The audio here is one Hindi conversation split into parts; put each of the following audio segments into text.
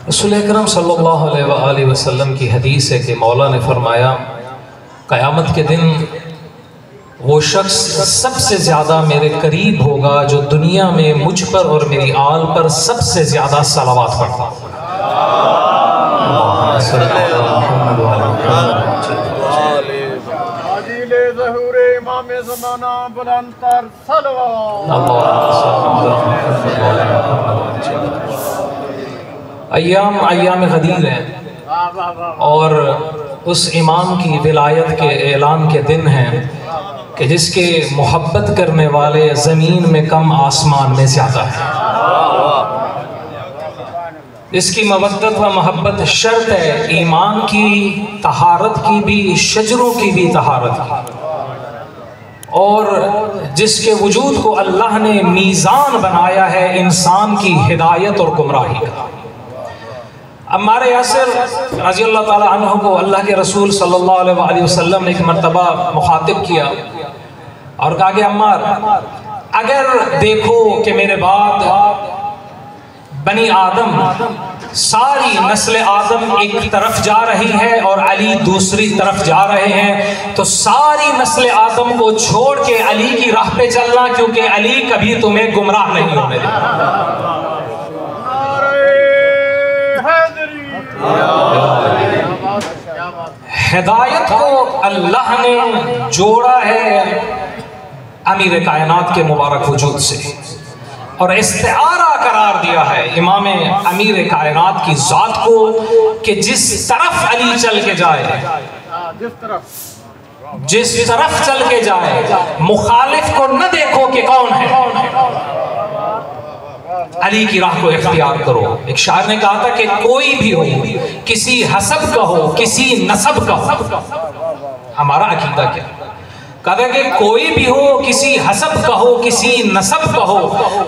रसूल अकरम सल्लल्लाहु अलैहि वसल्लम की हदीस है कि मौला ने फरमाया, क़यामत के दिन वो शख्स सबसे ज़्यादा मेरे करीब होगा जो दुनिया में मुझ पर और मेरी आल पर सबसे ज़्यादा सलावत पढ़ता। अय्याम गदीर हैं और उस इमाम की विलायत के ऐलान के दिन हैं कि जिसके मोहब्बत करने वाले ज़मीन में कम आसमान में ज़्यादा है। इसकी मवद्दत व मोहब्बत शर्त है ईमान की, तहारत की भी, शजरों की भी तहारत की, और जिसके वजूद को अल्लाह ने मीज़ान बनाया है इंसान की हिदायत और गुमराही का। अम्मार यासिर रज़ी अल्लाह ताला अन्हु को अल्लाह के रसूल सल्लल्लाहु अलैहि वसल्लम ने एक मरतबा मुखातिब किया और कहा कि अम्मार, अगर देखो कि मेरे बाद बनी आदम, सारी नस्ल आदम एक तरफ जा रही है और अली दूसरी तरफ जा रहे हैं, तो सारी नस्ल आदम को छोड़ के अली की राह पे चलना, क्योंकि अली कभी तुम्हें गुमराह नहीं होने देगा। हिदायत को अल्लाह ने जोड़ा है अमीर कायनात के मुबारक वजूद से और इस्तिआरा करार दिया है इमाम अमीर कायनात की जात को कि जिस तरफ अली चल के जाए, जिस तरफ चल के जाए, मुखालिफ को न देखो कि कौन है, अली की राह को इख्तियार करो। एक शायर ने कहा था कि कोई भी हो, किसी हसब का हो, किसी नसब का हो, हमारा अकीदा क्या, कहता कि कोई भी हो, किसी हसब का हो, किसी नसब का हो,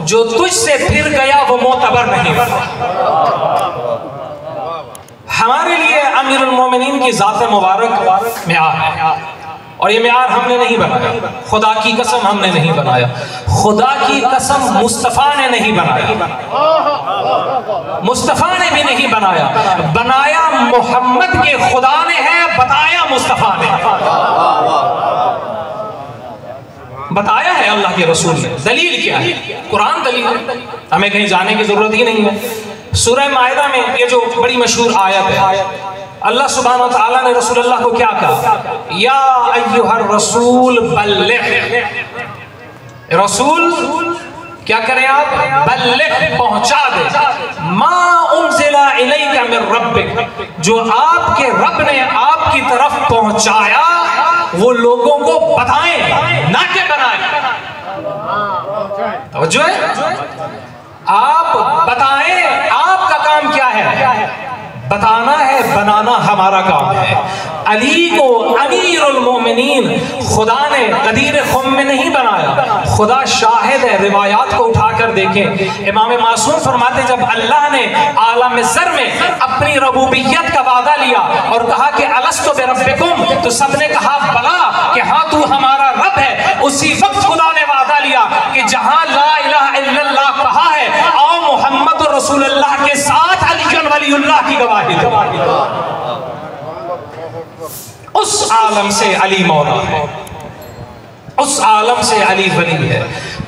जो तुझसे फिर गया वो मोतबर नहीं बना। हमारे लिए अमीरुल मोमिनीन की ज़ात मुबारक मेयार है और ये मेयार हमने नहीं बनाया, खुदा की कसम हमने नहीं बनाया, खुदा की कसम मुस्तफ़ा ने नहीं बनाया, मुस्तफ़ा ने भी नहीं बनाया, बनाया मोहम्मद के खुदा ने है, बताया मुस्तफ़ा ने, बताया है अल्लाह के रसूल ने। दलील क्या है? कुरान दलील है, हमें कहीं जाने की जरूरत ही नहीं है। सूरह माइदा में ये जो बड़ी मशहूर आयत है, अल्लाह सुब्हानहू व तआला ने रसूलुल्लाह को क्या कहा? या अय्युहर रसूल बल्लिग, रसूल क्या करें आप? बल्लिग, पहुंचा दे, मा उनज़िला इलैका मिन रब्बिक, जो आपके रब ने आपकी तरफ पहुंचाया वो लोगों को बताएं, ना के बनाएं। तो जो है आप बताएं, आपका काम क्या है? बताना है, बनाना हमारा काम है। अली को अमीरुल मोमिनीन खुदा ने कदीर खुम में नहीं बनाया, खुदा शाहिद है, रिवायात को उठाकर देखें। इमाम मासूम फरमाते जब अल्लाह ने आलम ज़र में अपनी रबूबियत का वादा लिया और कहा कि अलस्तु बिरब्बिकुम, तो सबने कहा बला, कि हाँ तू हमारा रब है। उसी वक्त खुदा ने वादा लिया कि जहां ला इलाहा इल्लल्लाह कहा है, आओ मोहम्मद रसूलुल्लाह के साथ अली वलीउल्लाह की गवाही दो। उस आलम से अली मौला है, उस आलम से अली वली है,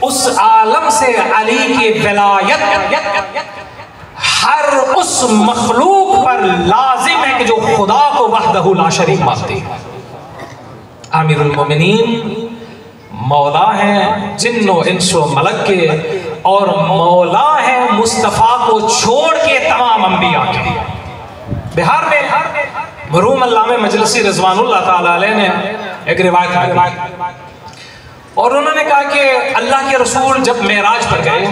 उस आलम से अली की विलायत हर उस मखलूक पर लाजिम है कि जो खुदा को वहदहू ला शरीक मानती है। आमिरुल मोमिनीन मौला हैं जिन्नो इंसो मलक के, और मौला है मुस्तफ़ा को छोड़ के तमाम अंबिया के। बिहार में मरहूम अल्लामा मजलिसी रिज़वानुल्लाह ताला अलैह ने एक रिवायत है और उन्होंने कहा कि अल्लाह के रसूल जब मेराज पर गए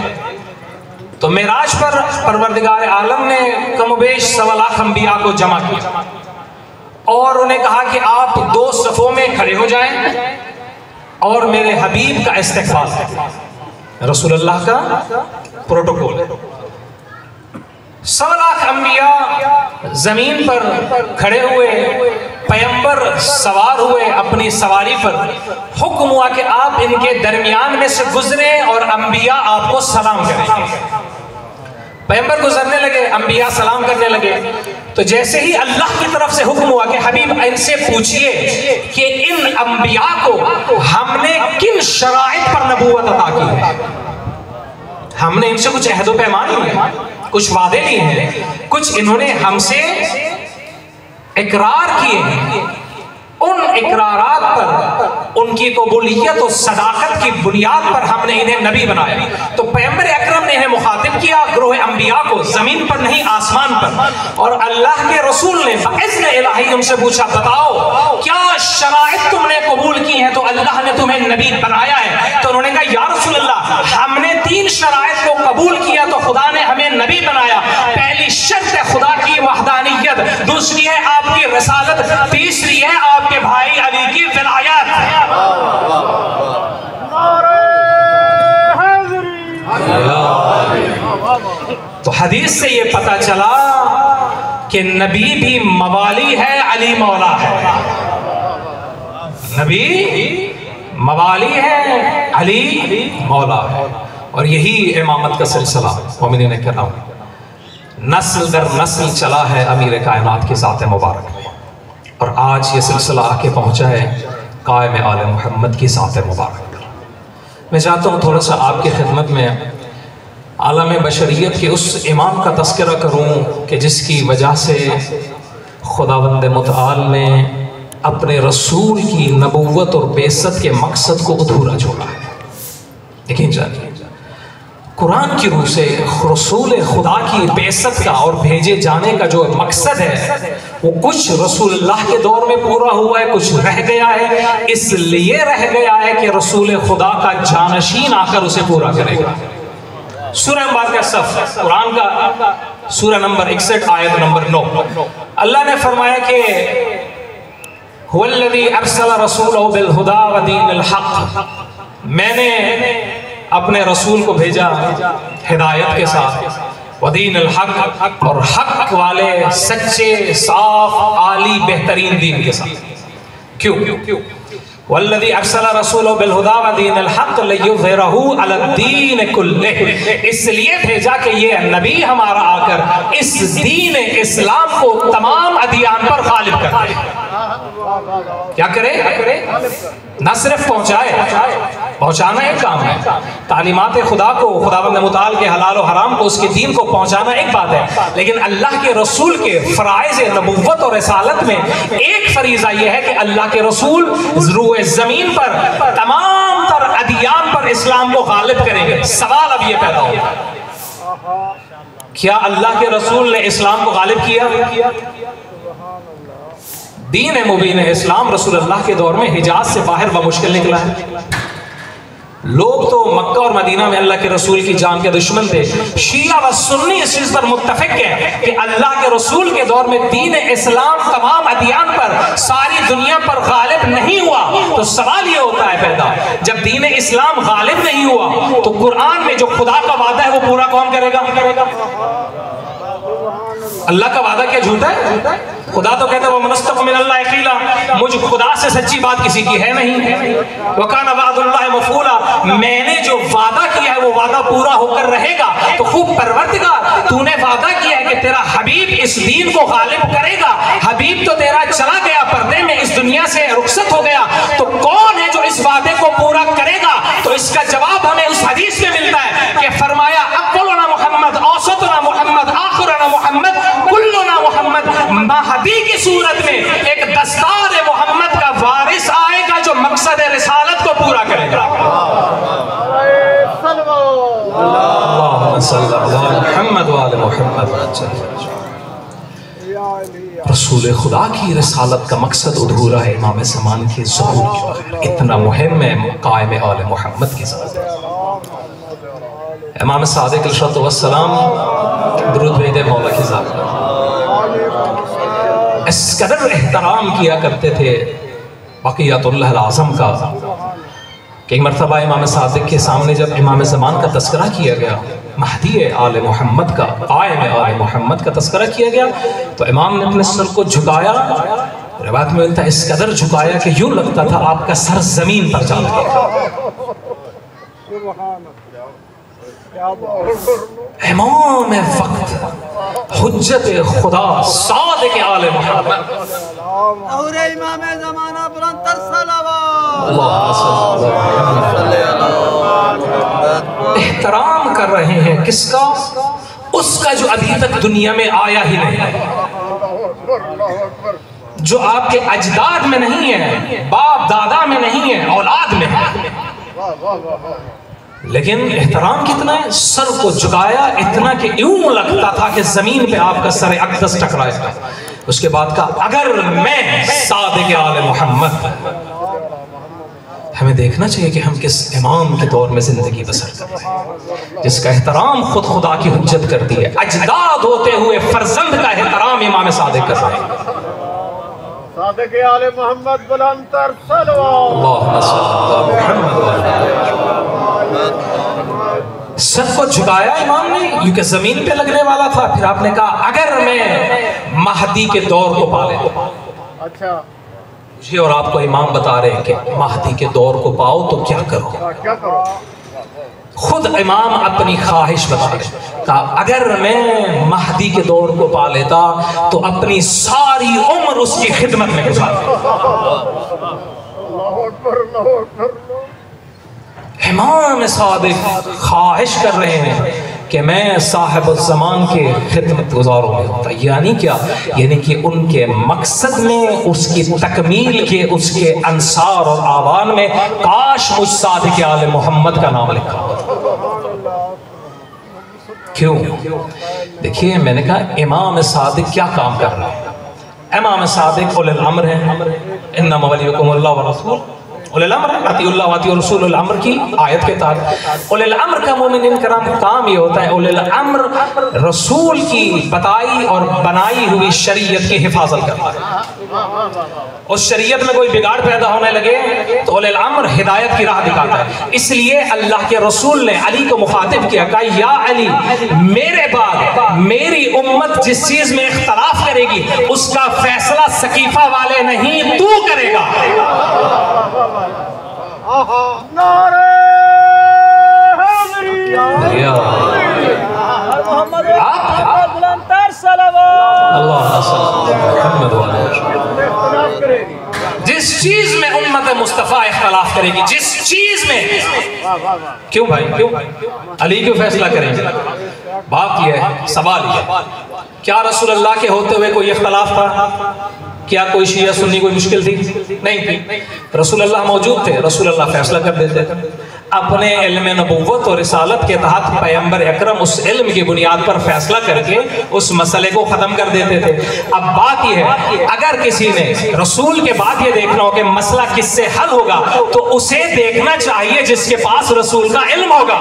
तो मेराज पर परवरदिगार आलम ने कमोबेश 1.25 लाख अंबिया को जमा किया और उन्हें कहा कि आप 2 सफ़ों में खड़े हो जाएं और मेरे हबीब का इस्तिक़बाल करें। रसूलुल्लाह का प्रोटोकॉल। 1.25 लाख अंबिया जमीन पर खड़े हुए, पैगंबर सवार हुए अपनी सवारी पर, हुक्म हुआ कि आप इनके दरमियान में से गुजरे और अंबिया आपको सलाम करेंगे। पैगंबर गुजरने लगे, अंबिया सलाम करने लगे। तो जैसे ही अल्लाह की तरफ से हुक्म हुआ कि हबीब इनसे पूछिए कि इन अंबिया को हमने किन शराइत पर नबूवत अता की है, हमने इनसे कुछ अहद व पैमान लिए हैं, कुछ वादे लिए हैं, कुछ इन्होंने हमसे इकरार किए हैं, उन इकरारात पर उनकी कबूलियत और सदाकत की बुनियाद पर हमने इन्हें नबी बनाया। तो पैगंबर अकरम ने इन्हें मुखातिब किया ग्रोह अंबिया को, जमीन पर नहीं आसमान पर। और अल्लाह के रसूल ने इज़्न इलाही उनसे पूछा, बताओ क्या शराइत तुमने कबूल की हैं तो अल्लाह ने तुम्हें नबी बनाया है? तो उन्होंने कहा, या रसूल अल्लाह, हमने 3 शराइत को कबूल किया तो खुदा ने हमें नबी बनाया। पहली शर्त है खुदा की वहदानियत, दूसरी है आपकी रसालत, तीसरी है आपके भाई अली की विलायत। तो हदीस से ये पता चला कि नबी भी मवाली है, अली मौला है। नबी मवाली है, अली मौला है। और यही इमामत का सिलसिला मोमिनीन किराम नस्ल दर नस्ल चला है अमीर कायनात की ज़ात मुबारक में। और आज ये सिलसिला आके पहुँचा है कायम आले मोहम्मद की ज़ात मुबारक पर। मैं चाहता हूँ थोड़ा सा आपकी खिदमत में आलम बशरियत के उस इमाम का तस्करा करूँ कि जिसकी वजह से खुदावंद मुतआल ने अपने रसूल की नबूवत और बेइज्जत के मकसद को अधूरा छोड़ा है। लेकिन जानिए कुरान की रूह से रसूल खुदा की बेइज्जत का और भेजे जाने का जो मकसद है वो कुछ रसूलुल्लाह के दौर में पूरा हुआ है, कुछ रह गया है। इसलिए रह गया है कि रसूल खुदा का जानशीन आकर उसे पूरा करेगा। सूरह मुबारक सफ कुरान का सूरह नंबर 61 आयत नंबर 9 अल्लाह ने फरमाया कि हुवल्लज़ी अरसला रसूलहु बिल हुदा व दीनिल हक़, मैंने अपने रसूल को भेजा हिदायत के साथ, वदीनिल हक़, और हक वाले सच्चे साफ आली बेहतरीन दीन के साथ। क्यों? वल्लज़ी अरसला रसूलहु बिल हुदा व दीनिल हक़ लियुज़हिरहु अला दीन कुल्लिहि, इसलिए भेजा कि ये नबी हमारा आकर इस दीन इस्लाम को तमाम अदियान पर गालिब कर दे। क्या करे? न सिर्फ पहुंचाना एक काम है, तालीमात खुदा को, खुदावंद मुताल के हलाल और हराम को, उसके दीन को पहुंचाना एक बात है, लेकिन अल्लाह के रसूल के फ़राइज़ नबुव्वत और रिसालत में एक फरीज़ा यह है कि अल्लाह के रसूल रूए ज़मीन पर तमाम तर अदियान पर इस्लाम को गालिब करेंगे। सवाल अब ये पैदा होगा, क्या अल्लाह के रसूल ने इस्लाम को गालिब किया? दीन मुबीन इस्लाम रसूलुल्लाह के दौर में हिजाज से बाहर बमुश्किल निकला है। लोग तो मक्का और मदीना में अल्लाह के रसूल की जान के दुश्मन थे। शिया व सुन्नी इस चीज पर मुत्तफिक है कि अल्लाह के रसूल के दौर में दीन इस्लाम तमाम अदियान पर, सारी दुनिया पर गालिब नहीं हुआ। तो सवाल ये होता है पैदा, जब दीन इस्लाम गालिब नहीं हुआ तो कुरान में जो खुदा का वादा है वो पूरा कौन करेगा? अल्लाह का वादा क्या झूठा है? खुदा तो कहता है वो मुनस्तक़ मिनल्लाहि क़ीला, मुझ खुदा से सच्ची बात किसी की है नहीं। वकाना वादुल्लाहि मफ़ूला, मैंने जो वादा किया है वो वादा पूरा होकर रहेगा। तो खूब परवरदिगार, तूने वादा किया है कि तेरा हबीब इस दीन को गालिब करेगा। हबीब तो तेरा चला गया, पर्दे में इस दुनिया से रुखसत हो गया, तो कौन है जो इस वादे को पूरा करेगा? तो इसका जवाब हमें उस हदीस में मिलता है कि फरमाया अव्वलुना मुहम्मद, औसतुना मुहम्मद, आखिरुना मुहम्मद, कुल्लुना मुहम्मद। महदी की सूरत में एक दस्तार मोहम्मद का वारिस आएगा जो मकसद रिसालत को पूरा करेगा। रसूल खुदा की रिसालत का मकसद अधूरा है, इमाम ज़मान की ज़ुहूर के बगैर। इतना मुहिम है कायम आले मोहम्मद के साथ। इमाम सादिक अलैहिस्सलातु वस्सलाम दुरूद भेजे मौला की ज़ात पर, इस कदर एहतराम किया करते थे बक़ियतुल्लाह आज़म का कि एक मरतबा इमाम सादिक के सामने जब इमाम ज़मान का तस्करा किया गया, महदी आले मोहम्मद का, कायम आले मोहम्मद का तस्करा किया गया, तो इमाम ने अपने सर को झुकाया। रिवायत में मिलता है इस कदर झुकाया कि यूं लगता था आपका सर जमीन पर जा लगा। इमाम वक्त हुज्जत खुदा सादिक आले मोहम्मद और इमाम ज़माना बुलंदतर सलावत एहतराम कर रहे हैं किसका? उसका जो अभी तक दुनिया में आया ही नहीं, जो आपके अजदाद में नहीं है, बाप दादा में नहीं है, औलाद में है। लेकिन एहतराम कितना है? सर को झुकाया इतना कि यूं लगता था कि जमीन पे आपका सर अक़दस टकराएगा। उसके बाद का अगर मैं सादिक़ आले मोहम्मद, हमें देखना चाहिए कि हम किस इमाम के दौर में जिंदगी बसर कर रहे हैं, जिसका एहतराम खुद खुदा की हुज्जत करती है। अजदाद होते हुए फर्जंद का एहतराम इमाम सादिक़ कर रहे हैं। सादिक़ आले मोहम्मद बुलंदतर सलावत। सर को झुकाया इमाम ने, क्योंकि जमीन पे लगने वाला था। फिर आपने कहा अगर मैं महदी के दौर को पा लेता। अच्छा, जी, और आपको इमाम बता रहे हैं कि महदी के दौर को पाओ तो क्या करो। क्या करो? खुद इमाम अपनी ख्वाहिश बता रहे, कहा अगर मैं महदी के दौर को पा लेता तो अपनी सारी उम्र उसकी खिदमत में गुजार। इमाम सादिक़ ख्वाहिश कर रहे हैं कि मैं साहिब ज़मान के खिदमत गुजारों में होता। यानी क्या? यानी कि उनके मकसद में, उसकी तकमील के, उसके अंसार और आवान में काश मुझ सादिक़ आले मोहम्मद का नाम लिखा होता। क्यों? देखिए, मैंने कहा इमाम सादिक़ क्या काम कर रहे हैं। इमाम सादिक़ उलिल अम्र है, इन्नमा वलियुकुमुल्लाह व रसूल। उलिल अम्र अतिउल्लाह व अतिउर रसूल अम्र की आयत के तहत उलिल अम्र का मोमिनीन कराम काम ये होता है, उलिल अम्र रसूल की बताई और बनाई हुई शरीयत की हिफाजत करता है। उस शरीयत में कोई बिगाड़ पैदा होने लगे तो उलिल अम्र हिदायत की राह दिखाता है। इसलिए अल्लाह के रसूल ने अली को मुखातिब किया, कहा या अली, मेरे बाद मेरी उम्मत जिस चीज में इख्तलाफ करेगी उसका फैसला सकीफा वाले नहीं, तू करेगा। नारे हैदरी मोहम्मद बुलंदतर सलावत। जिस चीज में उम्मत मुस्तफा इख्तलाफ करेगी, जिस चीज में, क्यों भाई, क्यों अली क्यों फैसला करेंगे? बात यह है, सवाल यह, क्या रसूल अल्लाह के होते हुए कोई इख्तलाफ था? क्या कोई शिया सुन्नी कोई मुश्किल थी? नहीं थी। रसूल अल्लाह मौजूद थे, रसूल अल्लाह फैसला कर देते थे। अपने इल्म नबुव्वत और रिसालत के तहत पैगंबर अकरम उस इल्म की बुनियाद पर फैसला करके उस मसले को ख़त्म कर देते थे। अब बात यह है, अगर किसी ने रसूल के बाद ये देखना हो कि मसला किससे हल होगा तो उसे देखना चाहिए जिसके पास रसूल का इल्म होगा।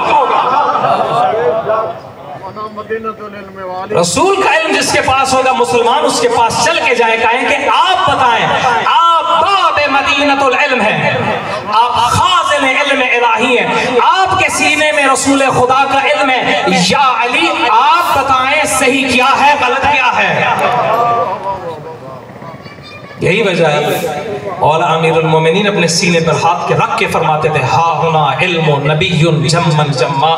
रसूल का इल्म जिसके पास होगा, मुसलमान उसके पास चल के जाए, कहें कि आप बताएं, आप बाब मदीनतुल इल्म हैं, आप खाज़िन इल्म इलाही हैं, आपके सीने में रसूल खुदा का इल्म है, या अली आप बताएं सही क्या है, गलत क्या है। यही वजह है और अमीरुल मोमिनीन अपने सीने पर हाथ के रख के फरमाते थे, हा हुना इल्म नबियुन जम्मन जम्मा।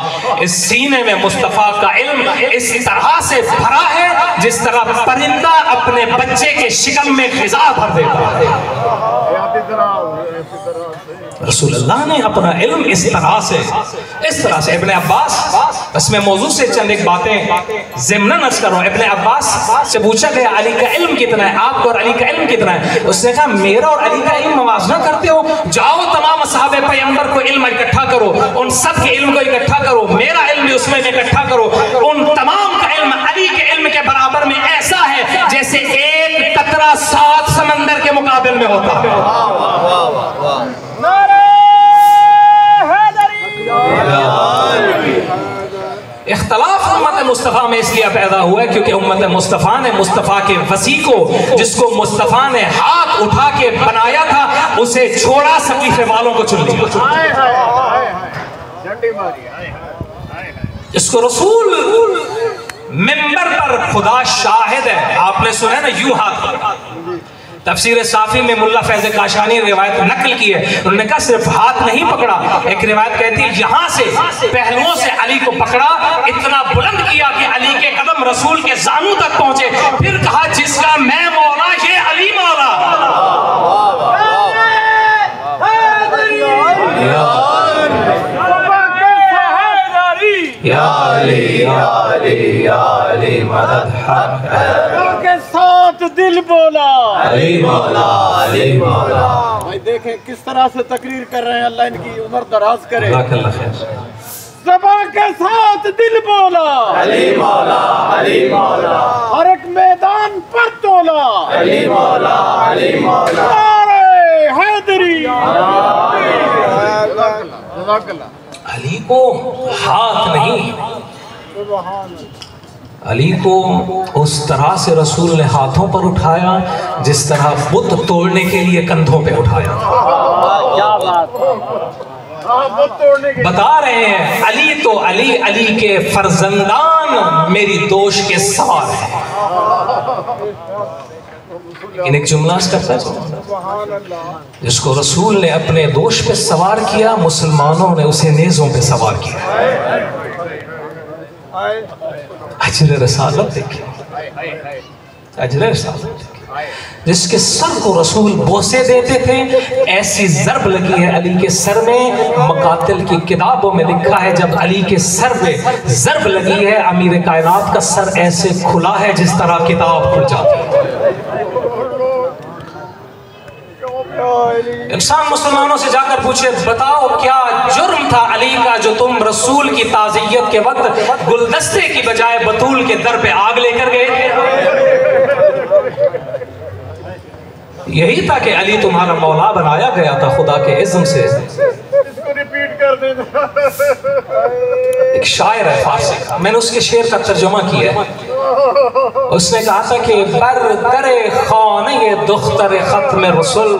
इस सीने में मुस्तफ़ा का इल्म इस तरह से भरा है जिस तरह परिंदा अपने बच्चे के शिकम में ग़िज़ा भर देता है। रसूल अल्लाह ने अपना इल्म इस तरह से इब्ने अब्बास, इसमें मौजूद से चंद एक बातें ज़िम्नन अर्ज़ करो। इब्ने अब्बास से पूछा गया अली का इल्म कितना है, आपको और अली का इल्म कितना है? उसने कहा मेरा और अली का इल्म मवाज़ना करते हो, जाओ तमाम असहाबे पैगंबर को इल्म इकट्ठा करो, उन सब के इल्म को इकट्ठा करो, मेरा इल्म भी उसमें इकट्ठा करो, उन तमाम का इल्म अली के इल्म के बराबर में ऐसा है जैसे एक कतरा 7 समंदर के मुकाबिल में होता है। इख्तलाफ उम्मत मुस्तफ़ा में इसलिए पैदा हुआ है क्योंकि उम्मत मुस्तफ़ा ने मुस्तफ़ा के वसी को, जिसको मुस्तफ़ा ने हाथ उठा के बनाया था, उसे छोड़ा, सकीफे वालों को चुन लिया। इसको रसूल मिंबर पर खुदा शाहिद है, आपने सुना ना, यूं हाथ तफसीर साफी में मुल्ला फैज काशानी रिवायत नकल की है, उन्होंने कहा सिर्फ हाथ नहीं पकड़ा, एक रिवायत कहती है यहाँ से पहलुओं से अली को पकड़ा, इतना बुलंद किया कि अली के कदम रसूल के जानू तक पहुंचे, फिर कहा जिसका मैं मौला ये अली मौला। या अली या अली या अली मदद हक के साथ दिल बोला अली मौला अली मौला। भाई देखें किस तरह से तकरीर कर रहे हैं, अल्लाह इनकी उम्र दराज करे। ज़बां के साथ दिल बोला अली मौला अली मौला, हर एक मैदान पर तोला अली मौला अली मौला। नारे हैदरी। अली को हाथ नहीं, अली को उस तरह से रसूल ने हाथों पर उठाया जिस तरह बुत तोड़ने के लिए कंधों पे उठाया। क्या बात बता रहे हैं अली तो अली, अली के फर्जंदान मेरी दोष के सवार है। लेकिन एक जुमला करता है, जिसको रसूल ने अपने दोष पे सवार किया, मुसलमानों ने उसे नेज़ों पे सवार किया। अजर रसालत देखिए, अजर रसालत देखिए, जिसके सर को रसूल बोसे देते थे, ऐसी ज़र्ब लगी है अली के सर में। मकातिल की किताबों में लिखा है जब अली के सर पे ज़र्ब लगी है, अमीर कायनात का सर ऐसे खुला है जिस तरह किताब खुल जाती है। इंसान मुसलमानों से जाकर पूछे बताओ क्या जुर्म था अली का जो तुम रसूल की ताज़ियत के वक्त गुलदस्ते की बजाय बतूल के दर पे आग लेकर गए? यही था कि अली तुम्हारा मौला बनाया गया था खुदा के इज़्म से। रिपीट कर देना। एक शायर है फारसी का, मैंने उसके शेर का तर्जुमा किया है। उसने कहा था कि बर करे खाने ये दुख्तर खत्म रसूल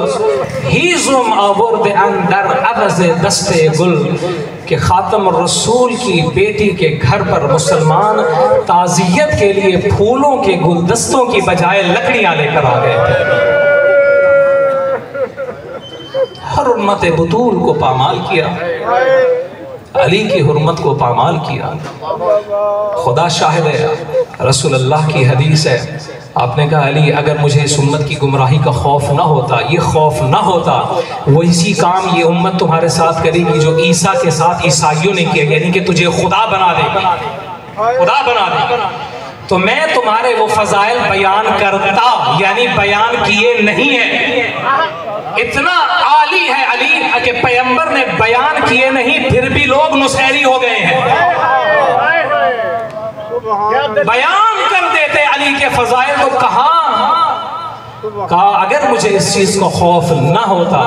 हीज़ुम आवर्द अंदर अवज़ दस्ते गुल, कि खातम रसूल की बेटी के घर पर मुसलमान ताज़ियत के लिए फूलों के गुलदस्तों की बजाय लकड़ियां लेकर आ गए थे। हुर्मत बतूल को पामाल किया, अली की हुर्मत को पामाल किया। खुदा शाहिद है, रसूल अल्लाह की हदीस है, आपने कहा अली अगर मुझे इस उम्मत की गुमराही का खौफ ना होता, ये खौफ ना होता, वो इसी काम ये उम्मत तुम्हारे साथ करेगी जो ईसा के साथ ईसाइयों ने किया, यानी कि तुझे खुदा बना देगी, खुदा बना देगी। तो मैं तुम्हारे वो फजाइल बयान करता, यानी बयान किए नहीं है। इतना आली है अली कि पैगंबर ने बयान किए नहीं, फिर भी लोग मुसहरी हो गए हैं। बयान कर देते अली के फजाइल, तो कहा अगर मुझे इस चीज का खौफ ना होता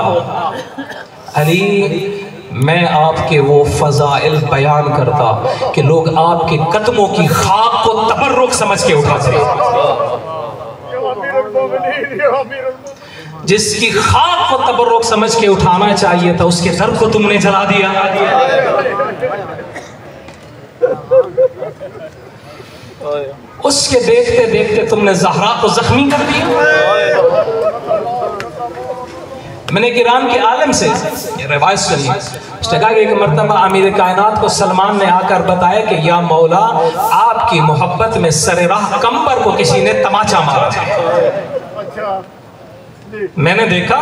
अली, मैं आपके वो फजाइल बयान करता कि लोग आपके कदमों की खाक को तबर्रुक समझ के उठाते। जिसकी खाक को तबर्रुक समझ के उठाना चाहिए था, उसके दर को तुमने जला दिया। उसके देखते देखते तुमने ज़हरा को जख्मी कर दिया। मैंने गिरान के आलम से ये रिवायत सुनी, उसने कहा कि एक मर्तबा अमीर कायनात को सलमान ने आकर बताया कि या मौला, आपकी मोहब्बत में सरे राह कंबर को किसी ने तमाचा मारा था। मैंने देखा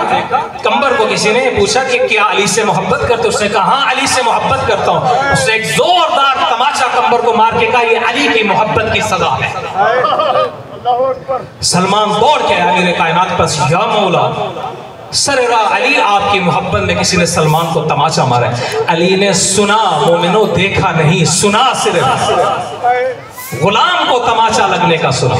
कंबर को किसी ने पूछा कि क्या अली से मोहब्बत करते? उसने कहा हाँ अली से मोहब्बत करता हूँ। उसने एक जोरदार तमाचा कंबर को मार के कहा ये अली की मोहब्बत की सजा है। सलमान दौड़ के आया अमीर कायनात पर, या मौला सरेरा अली आपकी मोहब्बत में किसी ने सलमान को तमाचा मारा। अली ने सुना, मोमिनो देखा नहीं, सुना, सिर्फ गुलाम को तमाचा लगने का सुना।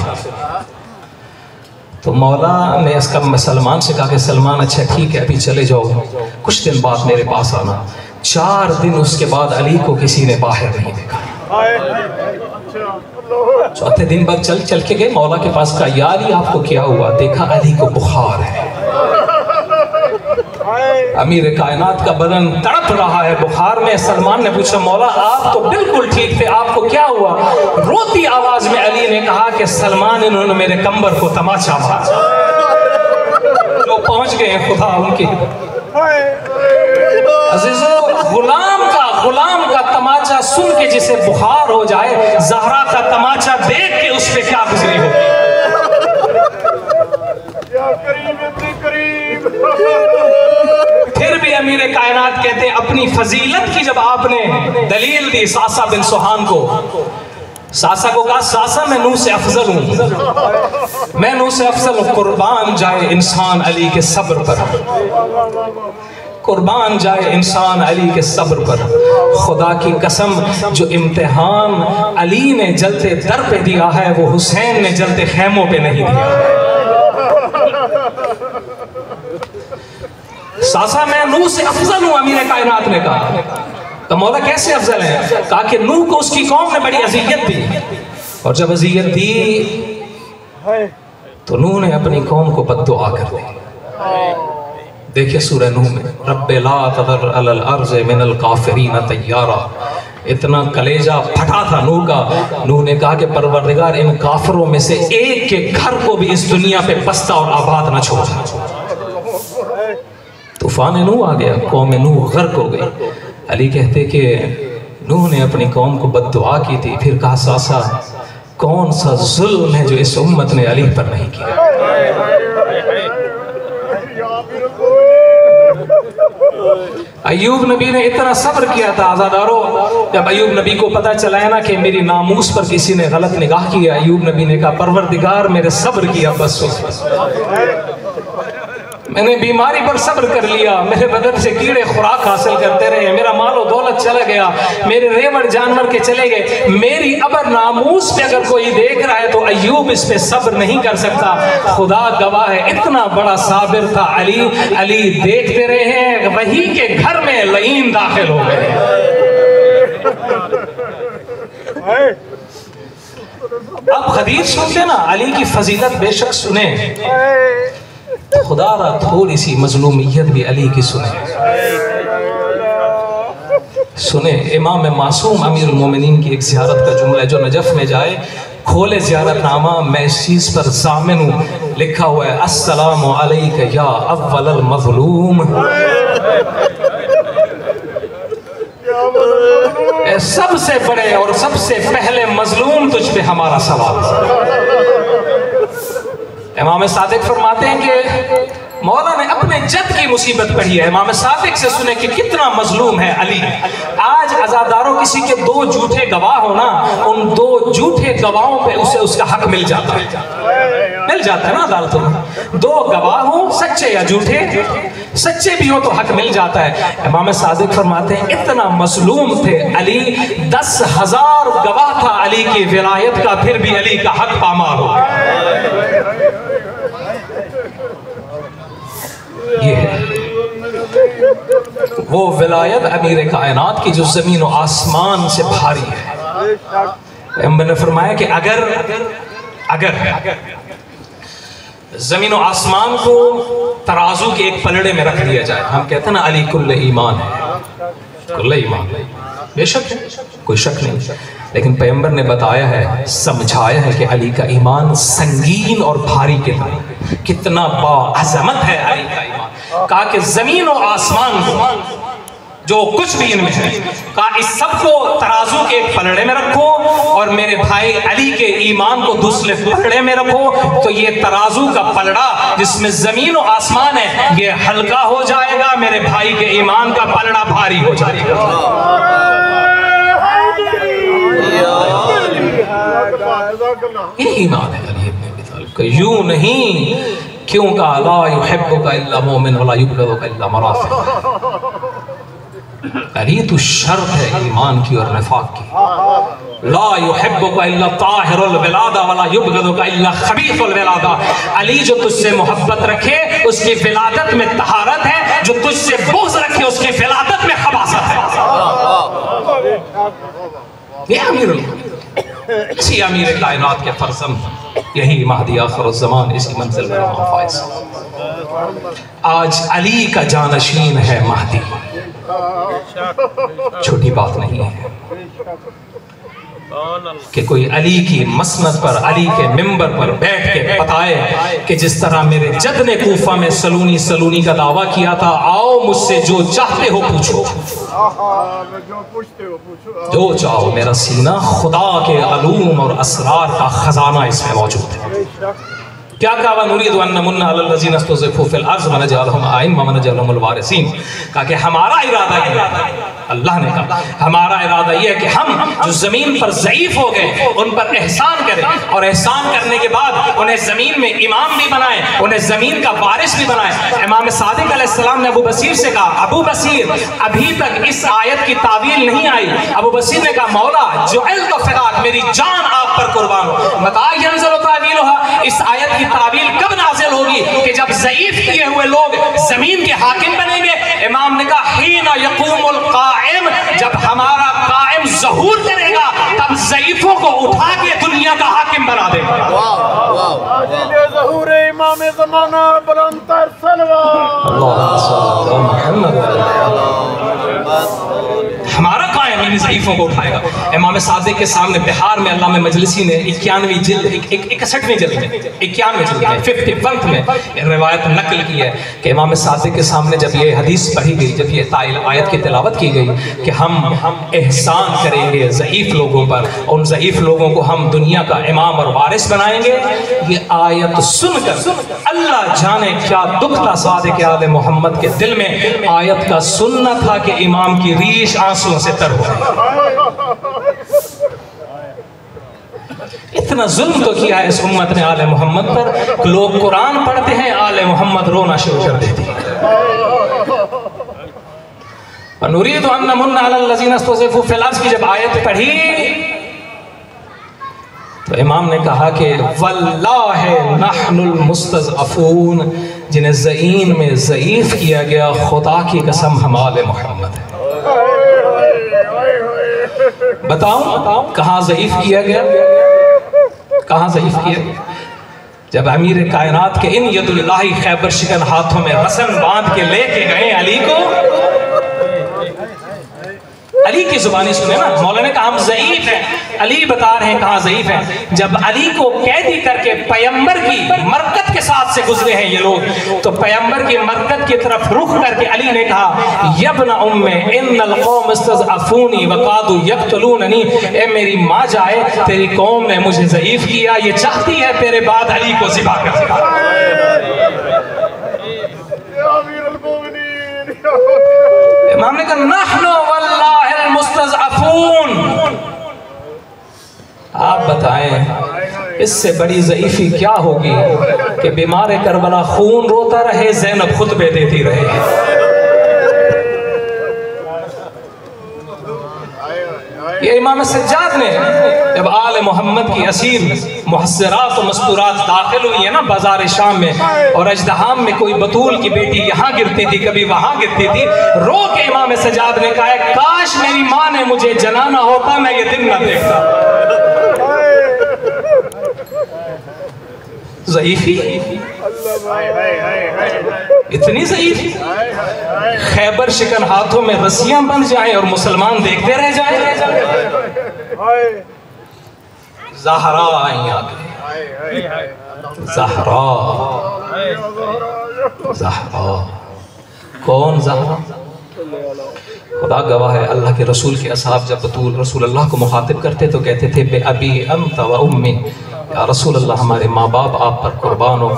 तो मौला ने इसका सलमान से कहा कि सलमान अच्छा ठीक है अभी चले जाओ, कुछ दिन बाद मेरे पास आना। 4 दिन उसके बाद अली को किसी ने बाहर नहीं देखा। चौथे दिन बाद चल के गए मौला के पास, कहा या अली आपको क्या हुआ? देखा अली को बुखार है। अमीर कायनात का बदन तड़प रहा है बुखार में। सलमान ने पूछा मौला आप तो बिल्कुल ठीक थे, आपको क्या हुआ? रोती आवाज में अली ने कहा कि सलमान इन्होंने मेरे कंबर को तमाचा मारा। पहुंच गए हैं खुदा उनके। अजीजों, गुलाम का तमाचा सुन के जिसे बुखार हो जाए, ज़हरा का तमाचा देख के उस पे क्या गुजरी होगी। फिर भी अमीर कायनात कहते हैं, अपनी फजीलत की जब आपने दलील दी सासा बिन सुहान को, सासा को कहा, सासा मैं नूह से अफजल हूं, मैं नूह से अफजल हूं, कुर्बान जाए इंसान अली के सब्र पर, कुर्बान जाए इंसान अली के सब्र पर। खुदा की कसम, जो इम्तिहान अली ने जलते दर पे दिया है, वो हुसैन ने जलते खेमों पे नहीं दिया है। सासा मैं नूह से अफजल हूं, अमीर कायनात ने कहा। तो मौला कैसे अफजल है? कहा कि नूह को उसकी कौम ने बड़ी अज़ियत दी, और जब अज़ियत दी तो नूह ने अपनी कौम को बद्दुआ कर दी। देखिए सूरह नूह में, रब्बे ला तज़र अलल अर्ज़ मिनल काफ़िरीन तय्यारा, इतना कलेजा फटा था नूह का। नूह ने कहा कि परवरदिगार, इन काफिरों में से एक के घर को भी इस दुनिया पे बसता और आबाद न छोड़। तूफान नूह आ गया, कौम नूह गर्क हो गई। अली कहते कि नूह ने अपनी कौम को बद्दुआ की थी। फिर कहा, सासा कौन सा जुल्म है जो इस उम्मत ने अली पर नहीं किया। अय्यूब नबी ने इतना सब्र किया था। आज़ादारों, जब अय्यूब नबी को पता चला है ना कि मेरी नामूस पर किसी ने गलत निगाह किया, अय्यूब नबी ने कहा, परवरदिगार मेरे सब्र किया, बस मैंने बीमारी पर सब्र कर लिया, मेरे बदन से कीड़े खुराक हासिल करते रहे, मेरा मालो दौलत चला गया, मेरे रेवड़ जानवर के चले गए, मेरी अबर नामूस पे अगर कोई देख रहा है तो अय्यूब इस पे सब्र नहीं कर सकता। खुदा गवाह है, इतना बड़ा साबिर था अली। अली देखते रहे हैं, वही के घर में लईन दाखिल हो गए। अब खदीज सुनते ना, अली की फजीलत बेशक सुने, खुदा रा थोड़ी सी मजलूमियत भी अली की सुने। इमाम मासूम अमीरुल मोमिनीन की एक ज़ियारत का जुमला है, जो नजफ में जाए खोले ज़ियारतनामा, मैं इस चीज़ पर ज़ामिन हूँ, लिखा हुआ है, अस्सलामु अलैका या अव्वलल मज़लूम, सबसे बड़े और सबसे पहले मजलूम तुझ पे हमारा सवाल। इमाम सादिक फरमाते हैं कि मौला ने अपने जद की मुसीबत पढ़ी है। इमाम सादिक से सुने कि कितना मजलूम है अली। आज अज़ादारों, किसी के दो झूठे गवाह हो ना, उन दो झूठे गवाहों पे उसे उसका हक मिल जाता है ना अदालतों में। दो गवाह हो, सच्चे या झूठे, सच्चे भी हो तो हक मिल जाता है। इमाम सादिक फरमाते हैं, इतना मजलूम थे अली, 10,000 गवाह था अली की विलायत का, फिर भी अली का हक पामाल हो। ये वो विलायत अमीर कायनात की जो जमीन और आसमान से भारी है। मैंने फरमाया कि अगर जमीन और आसमान को तराजू के एक पलड़े में रख दिया जाए, हम कहते हैं ना अली कुल्ले ईमान है, कुल्ले ईमान बेशक है, कोई शक नहीं, लेकिन पैगंबर ने बताया है, समझाया है कि अली का ईमान संगीन और भारी कितना बाअज़मत है अली का ईमान। कहा कि जमीन और आसमान को, जो कुछ भी इनमें है, कहा इस सबको तराजू के एक पलड़े में रखो और मेरे भाई अली के ईमान को दूसरे पलड़े में रखो, तो ये तराजू का पलड़ा जिसमें जमीन और आसमान है, ये हल्का हो जाएगा, मेरे भाई के ईमान का पलड़ा भारी हो जाएगा। ये ईमान है अली इब्न अबी तालिब का। यूं नहीं, क्यों का ला युहिब्बुका इल्ला मोमिन वला युबग़िदुका इल्ला मुनाफ़िक़। अली तो शर्त है ईमान की और निफाक की। ला युहिब्बुका इल्ला ताहिरुल विलादा वला युबग़िदुका इल्ला खबीथुल विलादा। अली जो तुझसे मोहब्बत रखे उसकी विलादत में तहारत है, जो तुझसे बुग़्ज़ रखे उसकी विलादत में खबासत है। ये अमीरुल इसी अमीर कायनात के फरज़ंद, यही महदी आखिरुज़्ज़मान, इसी मंजिल में इमाम फ़ाइज़। आज अली का जानशीन है महदी, छोटी बात नहीं है। कि कोई अली की मसनद पर, अली के मिंबर पर बैठ के बताए कि जिस तरह मेरे जद ने कूफा में सलूनी सलूनी का दावा किया था, आओ मुझसे जो चाहते हो पूछो, जो चाहो। मेरा सीना खुदा के अलूम और असरार का खजाना इसमें मौजूद है। क्या कहा? नुरीदु अन नमुन्ना अलल लज़ीना इस्तज़इफ़ू फ़िल अर्ज़ व नजअलहुम आइम्मा व नजअलहुमुल वारिसीन। कहा कि हमारा इरादा ये है, अल्लाह ने कहा हमारा इरादा ये है कि हम जो ज़मीन पर ज़ईफ़ हो गए उन पर एहसान करें, और एहसान करने के बाद उन्हें ज़मीन में इमाम भी बनाएं, उन्हें ज़मीन का वारिस भी बनाएं। इमाम सादिक़ अलैहिस्सलाम ने अबू बसीर से कहा, अबू बसीर अभी तक इस आयत की तावील नहीं आई। अबू बसीर ने कहा, मौला जुअल्तु फ़िदाक, मेरी जान आप पर कुर्बान हो। मता यंज़िलु तावीलुहा, इस आयत की तावील कब नाज़िल होगी? कि जब ज़ईफ़ किए हुए लोग ज़मीन के हाकिम बनेंगे। इमाम ने कहा, हीना यक़ूमुल क़ाइम, जब हमारा कायम ज़हूर करेगा तब ज़ईफ़ों को उठा के दुनिया का हाकिम बना देगा। ज़हूर इमाम ज़माना बुलंदतर हमारा कायम इन ज़ईफ़ों को उठाएगा। इमाम सादिक़ के सामने बिहार में अल्लामा मजलिसी ने 91वीं जिल्द 61वीं जिल्द में 51वें जिल्द में 51th में रिवायत नकल की है कि इमाम सादिक़ के सामने जब ये हदीस पढ़ी गई, जब ये आयत की तिलावत की गई कि हम एहसान करेंगे ज़ईफ़ लोगों पर, उन ज़ईफ़ लोगों को हम दुनिया का इमाम और वारिस बनाएंगे, ये आयत सुनकर अल्लाह जाने क्या दुख था सादिक़ आले मोहम्मद के दिल में। आयत का सुनना था कि इमाम की रीश आंसुओं से तर हो। इतना जुल्म तो किया है इस उम्मत ने आले मोहम्मद पर, लोग कुरान पढ़ते हैं, आले मोहम्मद रोना शुरू कर देती है। नुरीदु अन नमुन्ना अलल लज़ीना इस्तज़इफ़ू फ़िल अर्ज़ की जब आयत पढ़ी तो इमाम ने कहा कि वल्लाहि नहनुल मुस्तज़अफ़ून, जिन्हें ज़ईन में ज़ईफ़ किया गया, खुदा की कसम हम आले मोहम्मद है। बताओ कहाँ ज़ईफ़ किया गया, कहाँ ज़ईफ़ किया गया? जब अमीर कायनात के इन यदुल्लाही खैबर शिकन हाथों में रस्म बांध के लेके गए अली को, अली की जुबानी सुने ना, मौला ने कहा हम ज़ईफ़ हैं, अली बता रहे हैं कहाँ ज़ईफ़ हैं। जब अली को कैदी करके पैगंबर की मरकत के साथ से गुजरे हैं ये लोग, तो पैगंबर की मरकत की तरफ रुख करके अली ने कहा, यब्न उम्मे इन्नल कौम इस्तज़अफ़ूनी वक़ादू यक़्तलूननी, ए मेरी माँ जाए, तेरी कौम ने मुझे ज़ईफ़ किया, ये चाहती है तेरे बाद अली को ज़िबा कर दिया। इमाम ने कहा नहनु वल्लाहिल मुस्तज़अफ़ून। आप बताएं इससे बड़ी ज़ईफ़ी क्या होगी कि बीमार करबला खून रोता रहे, ज़ैनब खुतबे देती रहे। ये इमाम सज्जाद ने जब आले मोहम्मद की असीर मुहस्सरात और मस्तूरात दाखिल हुई है ना बाजार शाम में, और अजदहाम में कोई बतूल की बेटी यहाँ गिरती थी, कभी वहाँ गिरती थी, रो के इमाम सज्जाद ने कहा, काश मेरी माँ ने मुझे जनाना होता, मैं ये दिन न देखता। ज़ईफ़ी, इतनी ज़ईफ़ी, खैबर शिकन हाथों में रस्सियां बंध जाएं और मुसलमान देखते रह जाएं। ज़हरा आई आगे, ज़हरा, ज़हरा, कौन ज़हरा? खुदा गवाह है, अल्लाह के रसूल के असहाब जब बतूल रसूल अल्लाह को मुखातिब करते तो कहते थे बे अबी अंत व उम्मी, या रसूल अल्लाह हमारे माँ बाप आप पर कुर्बान हो।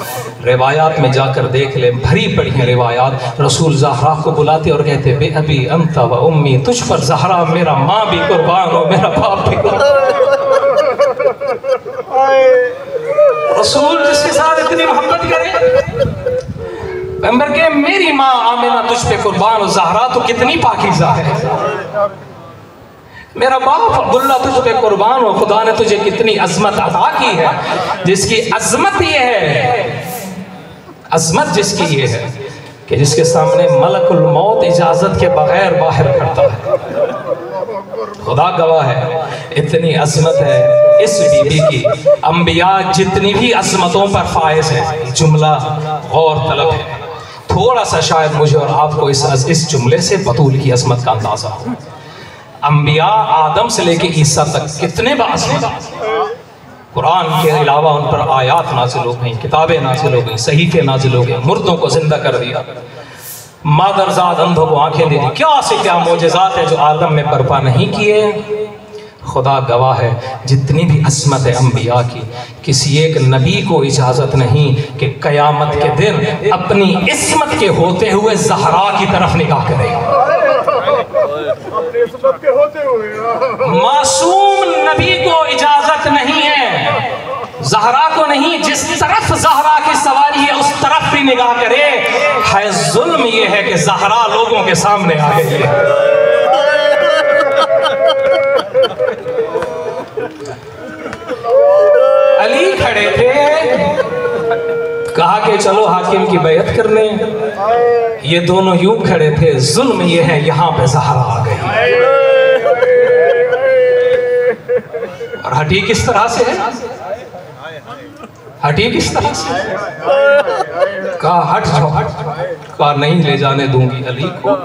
रिवायात में जाकर देख ले, भरी पड़ी हैं रिवायात, रसूल ज़हरा को बुलाते और कहते बे अबी अंत व उम्मी, तुझ पर ज़हरा मेरा माँ भी कुर्बान हो, मेरा बाप भी कुर्बान। रसूल जिसके साथ इतनी मोहब्बत करे, पैगंबर के मेरी माँ आमिना तुझ पे कुर्बान हो, ज़हरा तो कितनी पाकीज़ा है, मेरा बाप अब्दुल्ला तुझ पे कुर्बान हो, खुदा ने तुझे कितनी अजमत अता की है, जिसकी अजमत ये है, अजमत जिसकी ये है कि जिसके सामने मलकुल मौत इजाजत के बगैर बाहर करता है। खुदा गवाह है, इतनी अजमत है इस बीबी की। अंबिया जितनी भी अजमतों पर फायज है, जुमला गौर तलब है, थोड़ा सा शायद मुझे और आपको इस जुमले से बतूल की अजमत का अंदाजा हो। अंबिया आदम से लेके ईसा तक कितने बास हैं। कुरान के अलावा उन पर आयात नाजिल हो गई, किताबें नाजिल हो गई, सहीफे नाजिल हो गए, मुर्दों को जिंदा कर दिया, मादरजाद अंधों को आंखें दे दी। क्या से क्या मोजज़ात है जो आलम में बर्पा नहीं किए। खुदा गवाह है, जितनी भी अस्मत है अंबिया की, किसी एक नबी को इजाज़त नहीं कि क़यामत के दिन अपनी इस्मत के होते हुए ज़हरा की तरफ निगाह करे। मासूम नबी को इजाज़त नहीं है, ज़हरा को नहीं, जिस तरफ ज़हरा की सवारी है उस तरफ भी निगाह करे। है जुल्म ये है कि ज़हरा लोगों के सामने आ गई है। अली खड़े थे, कहा कि चलो हाकिम की बैत करने। ये दोनों यूं खड़े थे, जुल्म ये है यहाँ पे ज़हरा आ गई। और हटी किस तरह से है, हटी किस तरह से, कहा हट जाओ, कहा नहीं ले जाने दूंगी अली को।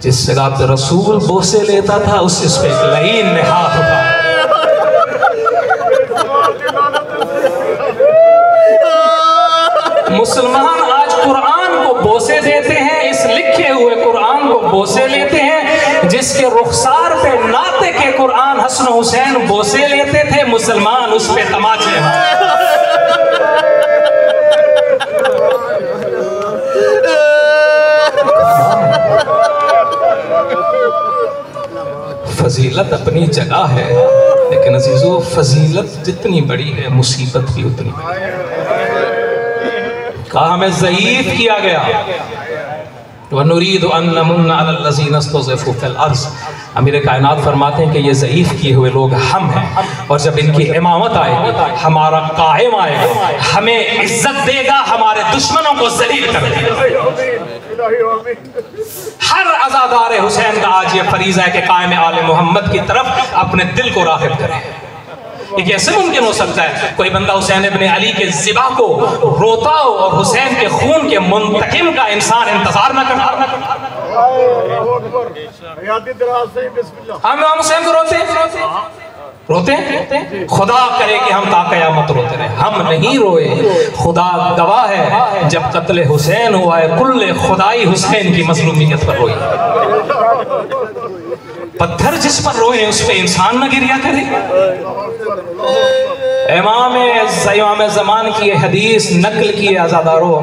जिस जगह पे रसूल बोसे लेता था उस पे एक लईन ने हाथ उठाया। मुसलमान आज कुरान को बोसे देते हैं, इस लिखे हुए कुरान को बोसे लेते हैं, जिसके रुखसार पे नाते के कुरान हसन हुसैन बोसे लेते थे, मुसलमान उस पे तमाचे। फजीलत अपनी जगह है, लेकिन अजीजों फजीलत जितनी बड़ी है मुसीबत भी उतनी बड़ी है। कहा हमें ज़ईफ किया गया, वनुरीदु अन नमुन्ना अलल लज़ीना इस्तज़इफ़ू फ़िल अर्ज़। अमीर कायनात फरमाते हैं कि ये ज़ईफ किए हुए लोग हम हैं, और जब इनकी इमामत आएगी, हमारा कायम आएगा, हमें इज्जत देगा, हमारे दुश्मनों को ज़लील कर देगा। हर अज़ादार हुसैन का आज ये फरीज़ा है कि कायम आले मोहम्मद की तरफ अपने दिल को राग़िब करें। ये कैसे मुमकिन हो सकता है कोई बंदा हुसैन इब्ने अली के ज़िबा को रोता हो और हुसैन के खून के मुंतकिम का इंसान इंतजार न करता। हम इमाम हुसैन को रोते खुदा करे कि हम ताक़यामत रोते रहे, हम नहीं रोए। खुदा गवाह है, जब कत्ल हुसैन हुआ है कुल्ले खुदाई हुसैन की मज़लूमियत पर रोई। पत्थर जिस पर रोए उस पे इंसान न गिरिया करे। इमाम ज़मान की हदीस नकल की आज़ादारों,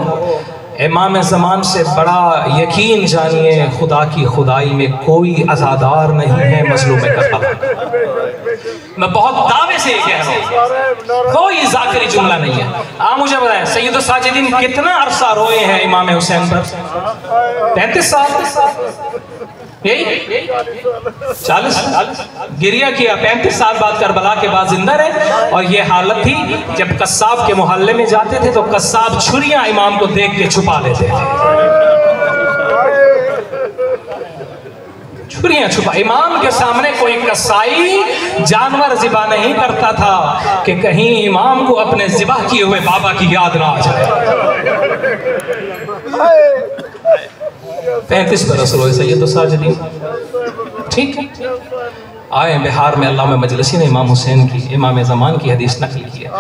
इमाम ज़मान से बड़ा यकीन जानिए, खुदा की खुदाई में कोई अज़ादार नहीं है मज़लूम करबला। मैं बहुत दावे से कह रहा हूँ, कोई ज़ाकरी जुमला नहीं है। आप मुझे बताएं सैयद साजिदीन कितना अरसा रोए हैं इमाम हुसैन पर? 35 साल, यही 40 गिरिया किया। 35 साल बाद करबला के बाद जिंदा रहे। और ये हालत थी जब कस्साब के मोहल्ले में जाते थे तो कस्साब छुरियां इमाम को देख के छुपा लेते थे, छुरियां छुपा। इमाम के सामने कोई कसाई जानवर ज़िबा नहीं करता था कि कहीं इमाम को अपने ज़िबा किए हुए बाबा की याद ना आ जाए। 35 बरस रोए सैयद साजिदीन, ठीक है। आए बिहार में अल्लाह में मजलिसी ने इमाम हुसैन की, इमाम ज़मान की हदीस नकल की है।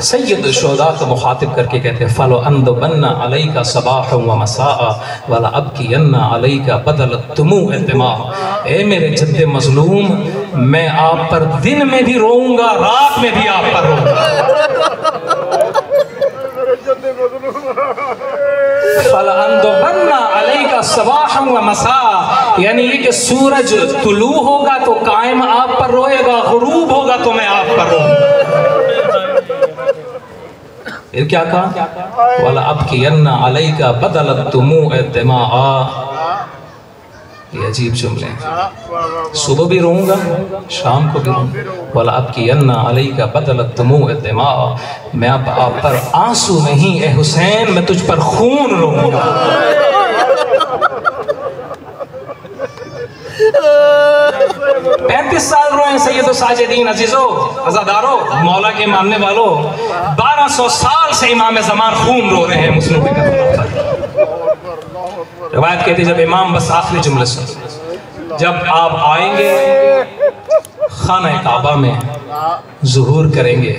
सैयद शुहदा को मुखातिब करके कहते हैं, फलो अंदो बन्ना अलैका सबाह व मसाआ वला अबकीयन्ना अलैका बदलत तुमू इल्तिमा। ए मेरे जद्दे मज़लूम, मैं आप पर दिन में भी रोऊंगा, रात में भी आप पर रोऊंगा। यानी ये कि सूरज तुलू होगा तो कायम आप पर रोएगा, गुरूब होगा तो मैं आप पर रोऊंगा। फिर क्या कहा? वाला अब की अन्ना अलैका बदलत तुमू इत्तिमा। ये अजीब जुमले हैं। सुबह भी रोऊंगा, शाम को भी रोऊंगा। वाला अब की अन्ना अलैका बदलत तुमू इत्तिमा। मैं अब आप पर आंसू नहीं ए हुसैन, मैं तुझ पर खून रोऊंगा। 35 साल रोए सैयद साजिदीन। अजीजों, अज़ादारों, मौला के मानने वालों, 1200 साल से इमाम ज़मान खून रो रहे हैं मुस्लिम के। रिवायत कहती जब इमाम बस आखिरी जुमले सुन जब आप आएंगे खाना काबा में ज़ुहूर करेंगे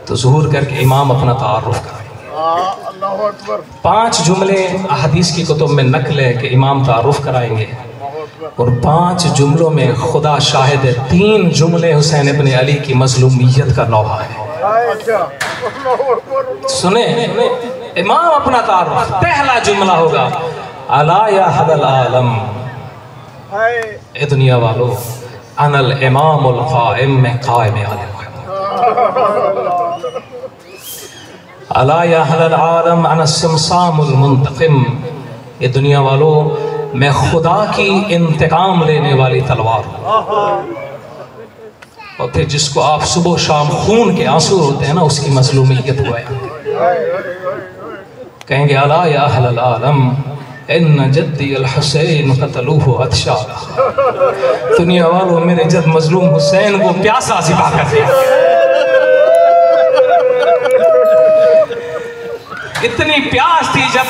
तो ज़ुहूर करके इमाम अपना तारुफ कराएंगे। 5 जुमले हदीस की कुतुब में नकल है कि इमाम तारुफ कराएंगे और 5 जुमलों में खुदा शाहिद है 3 जुमले हुसैन इब्न अली की मजलूमियत का नौहा है। सुने इमाम अपना तारुफ, पहला जुमला होगा अला या हदल आलम, ए दुनिया वालों अनल इमामुल काइम में कायम अला या हदल आलम अनस सिमसामुल मुंतकिम, ए दुनिया वालों मैं खुदा की इंतकाम लेने वाली तलवार हूँ। और फिर जिसको आप सुबह शाम खून के आंसू होते हैं ना, उसकी मजलूमियत हुआ है। कहेंगे अला या अहलल आलम इन्न जद्दी अल हुसैन क़तलूहु अत्शारा, दुनिया वालों मेरे जद मजलूम हुसैन को प्यासा सिपा कर दिया। इतनी प्यास थी जब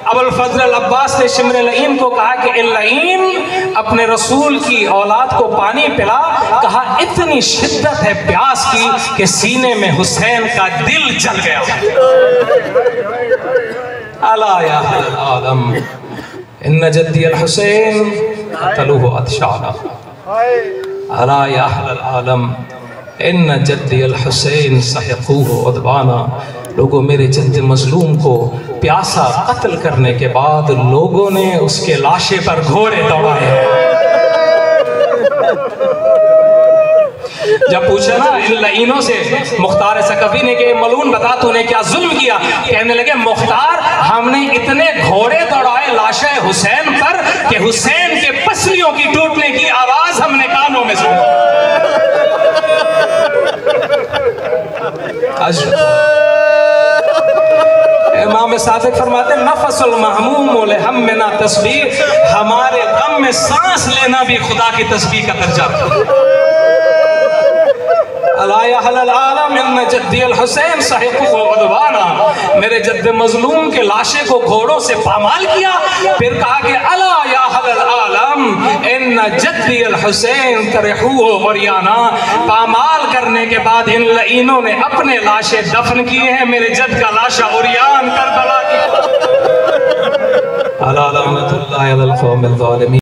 अबुल फजल अल अब्बास ने शिमर लईन को कहा कि लईन अपने रसूल की औलाद को पानी पिला, कहा इतनी शिद्दत है प्यास की कि सीने में हुसैन का दिल जल गया। अला या अहलल आलम इन्न जद्दी अल हुसैन क़तलूहु अत्शारा, अला या अहलल आलम इन्न जद्दी अल हुसैन सहिक़ूहु उद्बाना, लोगों मेरे जद्द मजलूम को प्यासा कत्ल करने के बाद लोगों ने उसके लाशे पर घोड़े दौड़ाए। जब पूछा ना इन लईनों से मुख्तार सकफी ने कि मलून बता तूने क्या जुल्म किया, कहने लगे मुख्तार हमने इतने घोड़े दौड़ाए लाशे हुसैन पर कि हुसैन के पसलियों की टूटने की आवाज हमने कानों में सुनी। इमाम सादिक फरमाते नफसुल महमूम लिहम्मिना तस्बीह, हमारे गम में सांस लेना भी खुदा की तस्बीह का दर्जा है। अला या अहलल आलम इन्न जद्दी अल हुसैन सहिक़ूहु उद्बाना, मेरे जद्द मजलूम के लाशे को घोड़ों से पामाल किया। फिर कहा कि अला या अहलल आलम इन्न जद्दी अल हुसैन तरहूहु उरियाना, पामाल करने के बाद इन लईनों ने अपने लाशे दफन किए हैं, मेरे जद्द का लाशा उरियान करबला की। अला लअनतुल्लाहि अलल कौमिल ज़ालिमीन।